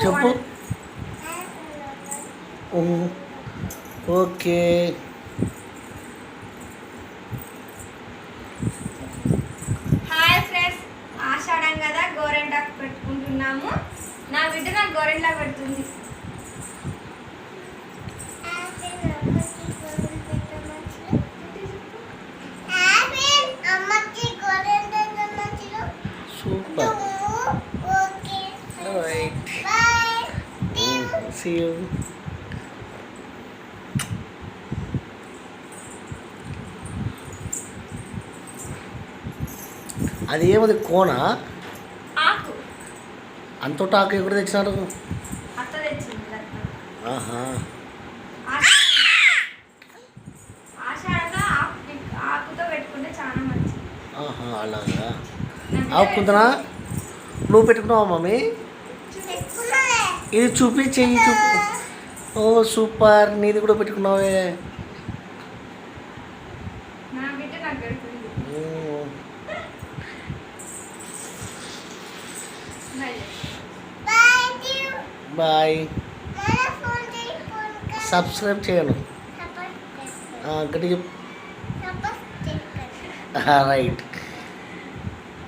చెప్పు. Okay. Hi friends, ఆషాఢం కదా గోరెంటాకు పెట్టుకుంటున్నాము. నా బిడ్డ నాకు గోరెంటాకు పెడుతుంది. సూపర్. రైట్. See you. అది ఏమది కోన? ఆకు. అంతటా ఆకు ఎక్కడ తెచ్చినారు? అత్త తెచ్చింది. ఆహా. ఆషాఢంలో ఆకుతో పెట్టుకుంటే చాలా మంచిది. ఆహా, అలాగా. ఆకుందనా నువ్వు పెట్టుకున్నావా మమ్మీ? ఇది చెయ్యి చూపి. ఓ సూపర్, నీది కూడా పెట్టుకున్నావే. నా బిడ్డ నాకు పెడుతుంది. బాయ్. సబ్స్క్రైబ్ చేయను. గట్టి చెప్పు. రైట్.